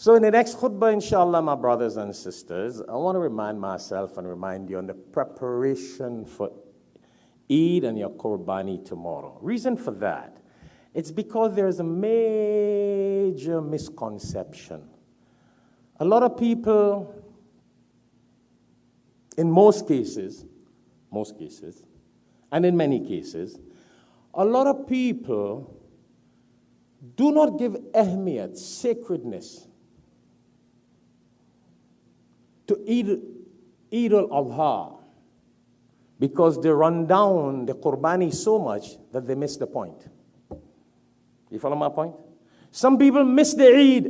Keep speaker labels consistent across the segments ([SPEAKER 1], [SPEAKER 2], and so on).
[SPEAKER 1] So in the next khutbah, inshallah, my brothers and sisters, I want to remind myself and remind you on the preparation for Eid and your Qurbani tomorrow. Reason for that, it's because there's a major misconception. A lot of people, in most cases, and in many cases, a lot of people do not give ahmiyat, sacredness, to Eid al-Adha because they run down the Qurbani so much that they miss the point. You follow my point? Some people miss the Eid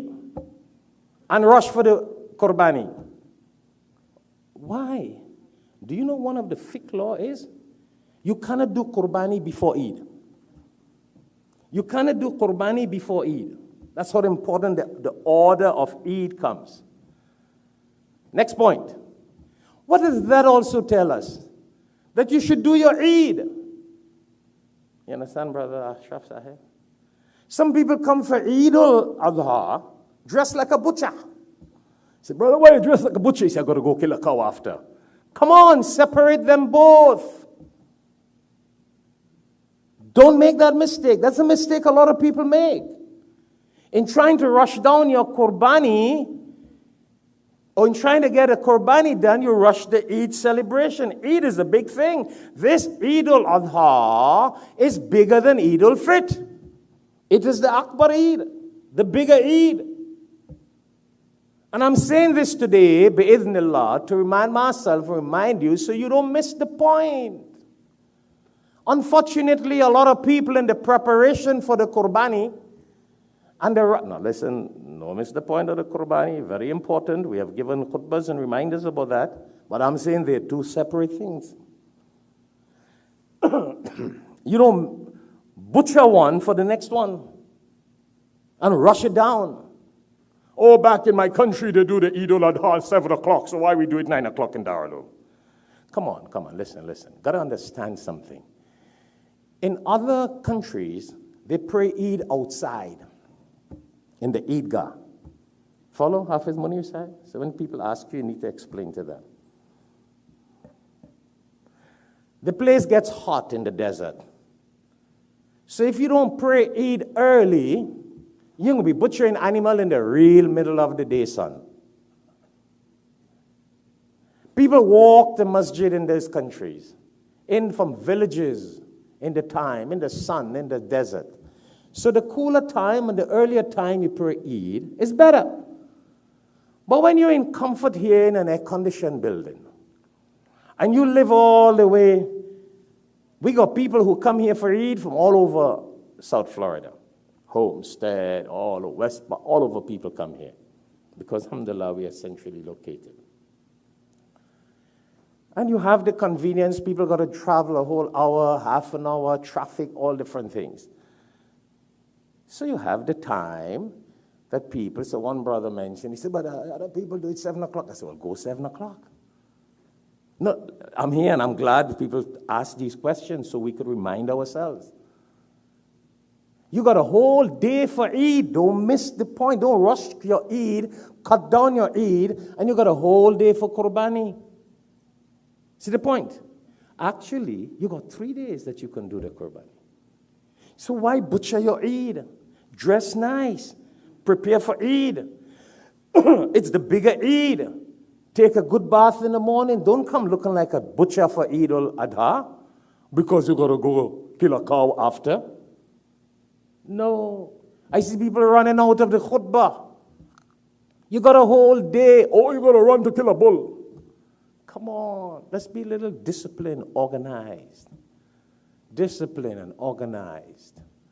[SPEAKER 1] and rush for the Qurbani. Why? Do you know one of the fiqh law is? You cannot do Qurbani before Eid. You cannot do Qurbani before Eid. That's how important the order of Eid comes. Next point. What does that also tell us? That you should do your Eid. You understand, Brother Ashraf Sahib? Some people come for Eid al-Adha dressed like a butcher. Say, brother, why are you dressed like a butcher? He said, I've got to go kill a cow after. Come on, separate them both. Don't make that mistake. That's a mistake a lot of people make. In trying to rush down your Qurbani, or in trying to get a Qurbani done, you rush the Eid celebration. Eid is a big thing. This Eid al-Adha is bigger than Eid al-Fitr. It is the Akbar Eid, the bigger Eid. And I'm saying this today, bi'idhnillah, to remind myself, remind you, so you don't miss the point. Unfortunately, a lot of people in the preparation for the Qurbani, and now listen, don't miss the point of the Qurbani, very important. We have given khutbahs and reminders about that. But I'm saying they're two separate things. You don't butcher one for the next one and rush it down. Oh, back in my country, they do the Eid al-Adha at 7 o'clock, so why we do it 9 o'clock in Darul Uloom? Come on, listen. Got to understand something. In other countries, they pray Eid outside, in the Eidgah. Follow Hafiz Munir said? So when people ask you, you need to explain to them. The place gets hot in the desert. So if you don't pray Eid early, you're going to be butchering animal in the real middle of the day sun. People walk the masjid in those countries, in from villages, in the sun, in the desert. So the cooler time and the earlier time you pray Eid is better. But when you're in comfort here in an air-conditioned building, and you live all the way, we got people who come here for Eid from all over South Florida, Homestead, all over West, all over people come here. Because, alhamdulillah, we are centrally located. And you have the convenience, people got to travel a whole hour, half an hour, traffic, all different things. So you have the time that people, so one brother mentioned, he said, but other people do it 7 o'clock. I said, well, go 7 o'clock. No, I'm here and I'm glad people ask these questions so we could remind ourselves. You got a whole day for Eid. Don't miss the point. Don't rush your Eid, cut down your Eid, and you got a whole day for Qurbani. See the point? Actually, you got 3 days that you can do the Qurbani. So why butcher your Eid? Dress nice. Prepare for Eid. It's the bigger Eid. Take a good bath in the morning. Don't come looking like a butcher for Eid al-Adha because you got to go kill a cow after. No. I see people running out of the khutbah. You got a whole day. Oh, you got to run to kill a bull. Come on. Let's be a little disciplined, organized. Disciplined and organized.